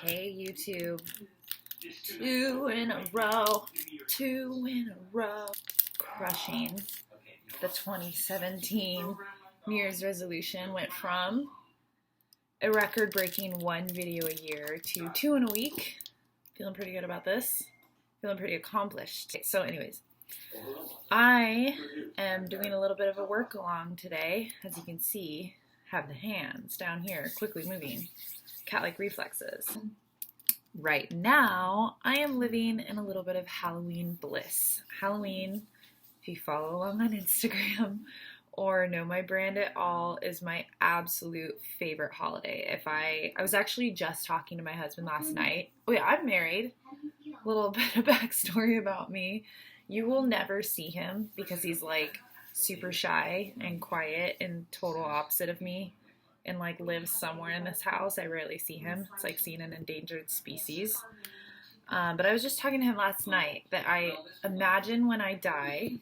Hey YouTube, two in a row, crushing. The 2017 New Year's resolution went from a record-breaking 1 video a year to 2 in a week. Feeling pretty good about this. Feeling pretty accomplished. So anyways, I am doing a little bit of a work along today. As you can see, have the hands down here quickly moving. Cat-like reflexes. Right now, I am living in a little bit of Halloween bliss. Halloween, if you follow along on Instagram or know my brand at all, is my absolute favorite holiday. I was actually just talking to my husband last night. Oh yeah, I'm married. A little bit of backstory about me. You will never see him because he's like super shy and quiet and total opposite of me, and like lives somewhere in this house. I rarely see him. It's like seeing an endangered species. But I was just talking to him last night that I imagine when I die,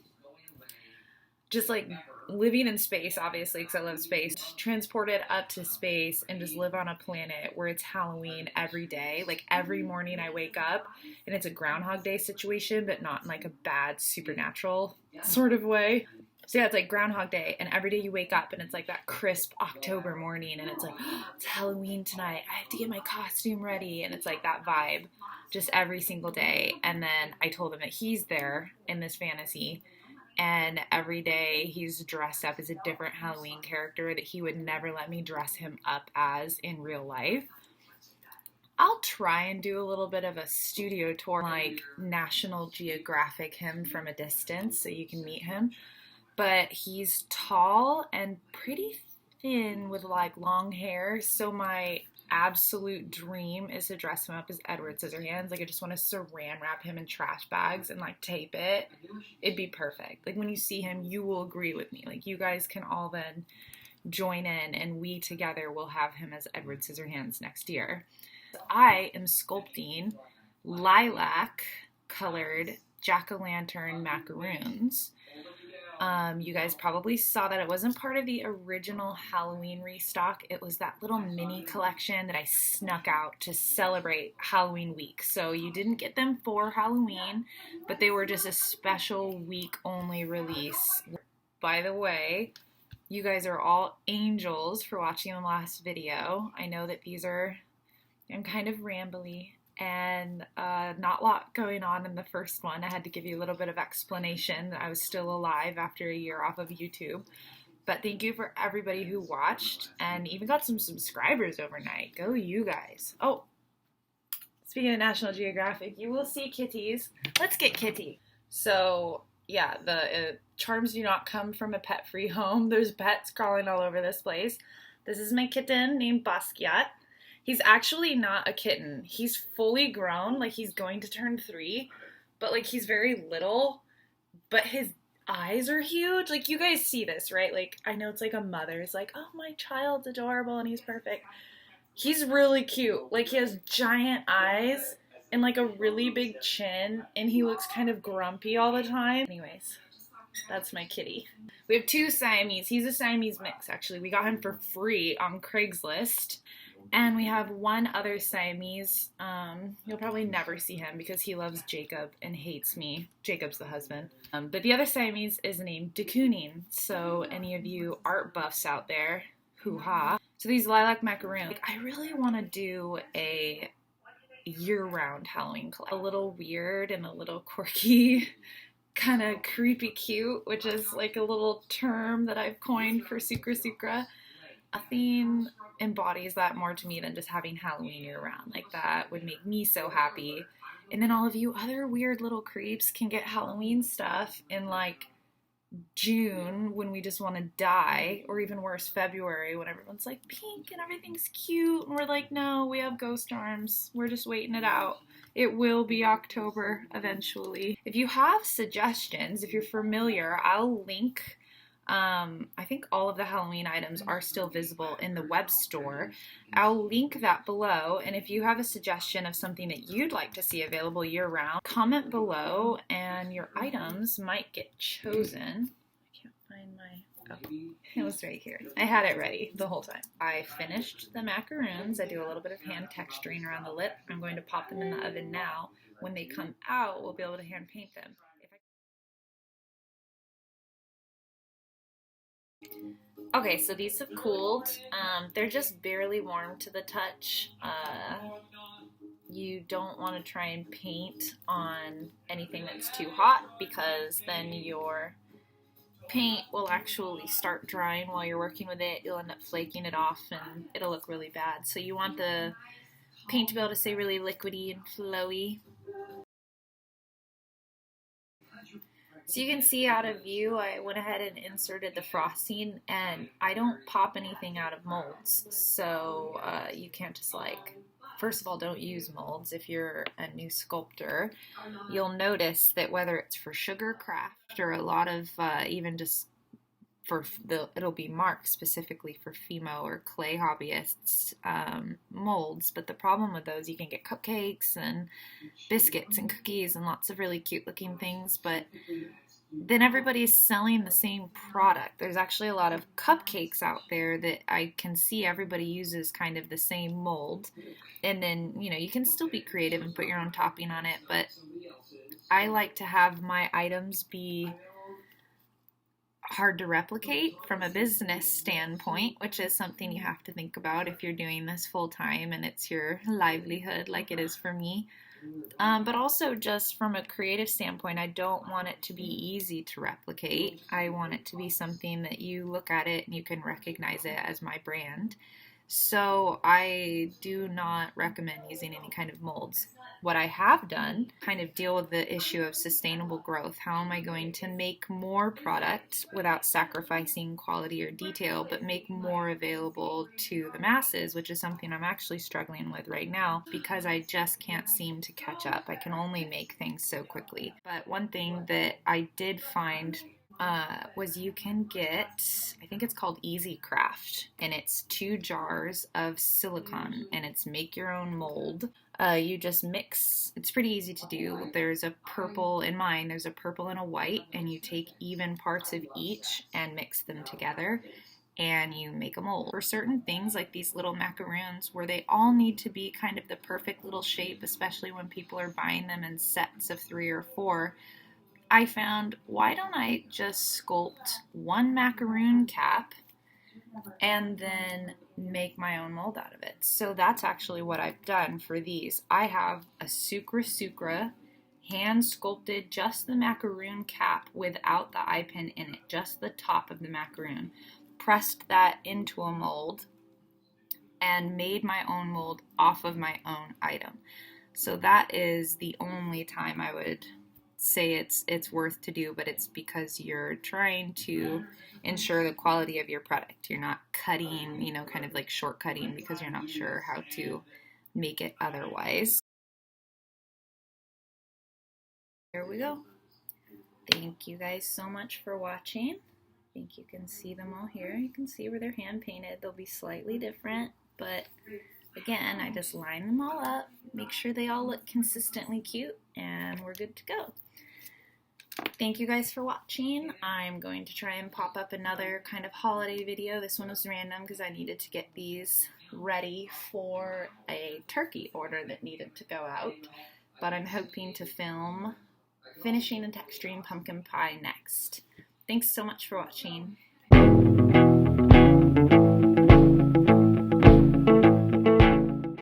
just like living in space, obviously, because I love space, transported up to space and just live on a planet where it's Halloween every day. Like every morning I wake up and it's a Groundhog Day situation, but not in like a bad supernatural sort of way. So yeah, it's like Groundhog Day, and every day you wake up and it's like that crisp October morning, and it's like, oh, it's Halloween tonight, I have to get my costume ready, and it's like that vibe just every single day. And then I told him that he's there in this fantasy, and every day he's dressed up as a different Halloween character that he would never let me dress him up as in real life. I'll try and do a little bit of a studio tour, like National Geographic him from a distance so you can meet him. But he's tall and pretty thin with like long hair, so my absolute dream is to dress him up as Edward Scissorhands. Like I just want to saran wrap him in trash bags and like tape it. It'd be perfect. Like when you see him, you will agree with me. Like you guys can all then join in, and we together will have him as Edward Scissorhands next year. I am sculpting lilac colored jack-o'-lantern macaroons. You guys probably saw that it wasn't part of the original Halloween restock. It was that little mini collection that I snuck out to celebrate Halloween week. So you didn't get them for Halloween, but they were just a special week only release. By the way, you guys are all angels for watching the last video. I know that I'm kind of rambly and not a lot going on in the first one. I had to give you a little bit of explanation that I was still alive after a year off of YouTube. But thank you for everybody who watched and even got some subscribers overnight. Go you guys. Oh, speaking of National Geographic, you will see kitties. Let's get Kitty. So yeah, the charms do not come from a pet-free home. There's pets crawling all over this place. This is my kitten named Basquiat. He's actually not a kitten. He's fully grown, like he's going to turn 3, but like he's very little, but his eyes are huge. Like you guys see this, right? Like I know it's like a mother's like, oh, my child's adorable and he's perfect. He's really cute. Like he has giant eyes and like a really big chin, and he looks kind of grumpy all the time. Anyways, that's my kitty. We have 2 Siamese. He's a Siamese mix, actually. We got him for free on Craigslist. And we have 1 other Siamese. You'll probably never see him because he loves Jacob and hates me. Jacob's the husband. But the other Siamese is named de Kooning. So any of you art buffs out there, hoo-ha. So these lilac macaroons, like, I really want to do a year-round Halloween collection. A little weird and a little quirky, kind of creepy cute, which is like a little term that I've coined for Sucre. Nothing embodies that more to me than just having Halloween year round. Like that would make me so happy. And then all of you other weird little creeps can get Halloween stuff in like June when we just want to die, or even worse, February when everyone's like pink and everything's cute, and we're like, no, we have ghost arms. We're just waiting it out. It will be October eventually. If you have suggestions, if you're familiar, I'll link I think all of the Halloween items are still visible in the web store. I'll link that below, and if you have a suggestion of something that you'd like to see available year-round, comment below and your items might get chosen. I can't find my Oh, it was right here. I had it ready the whole time. I finished the macaroons. I do a little bit of hand texturing around the lip. I'm going to pop them in the oven now. When they come out, we'll be able to hand paint them. Okay, so these have cooled. They're just barely warm to the touch. You don't want to try and paint on anything that's too hot because then your paint will actually start drying while you're working with it. You'll end up flaking it off and it'll look really bad. So you want the paint to be able to stay really liquidy and flowy. So you can see out of view, I went ahead and inserted the frosting, and I don't pop anything out of molds. So you can't just like, first of all, don't use molds if you're a new sculptor. You'll notice that whether it's for sugar craft or a lot of even just it'll be marked specifically for Fimo or clay hobbyists molds, but the problem with those, you can get cupcakes and biscuits and cookies and lots of really cute looking things, but then everybody's selling the same product. There's actually a lot of cupcakes out there that I can see everybody uses kind of the same mold, and then you can still be creative and put your own topping on it, but I like to have my items be hard to replicate from a business standpoint, which is something you have to think about if you're doing this full time and it's your livelihood like it is for me. But also just from a creative standpoint, I don't want it to be easy to replicate. I want it to be something that you look at it and you can recognize it as my brand. So I do not recommend using any kind of molds. What I have done, kind of deal with the issue of sustainable growth. How am I going to make more product without sacrificing quality or detail, but make more available to the masses, which is something I'm actually struggling with right now because I just can't seem to catch up. I can only make things so quickly. But one thing that I did find was you can get, I think it's called Easy Craft, and it's 2 jars of silicone, and it's make your own mold. You just mix, it's pretty easy to do. There's a purple, in mine, there's a purple and a white, and you take even parts of each and mix them together, and you make a mold. For certain things like these little macaroons where they all need to be kind of the perfect little shape, especially when people are buying them in sets of 3 or 4, I found, why don't I just sculpt one macaroon cap and then make my own mold out of it? So that's actually what I've done for these. I have a Sucre hand sculpted just the macaroon cap without the eye pin in it, just the top of the macaroon. Pressed that into a mold and made my own mold off of my own item. So that is the only time I would say it's worth to do, but it's because you're trying to ensure the quality of your product. You're not cutting, kind of like shortcutting because you're not sure how to make it otherwise. Here we go. Thank you guys so much for watching. I think you can see them all here. You can see where they're hand painted. They'll be slightly different, but again, I just line them all up, make sure they all look consistently cute, and we're good to go. Thank you guys for watching. I'm going to try and pop up another kind of holiday video. This one was random because I needed to get these ready for a turkey order that needed to go out. But I'm hoping to film finishing and texturing pumpkin pie next. Thanks so much for watching.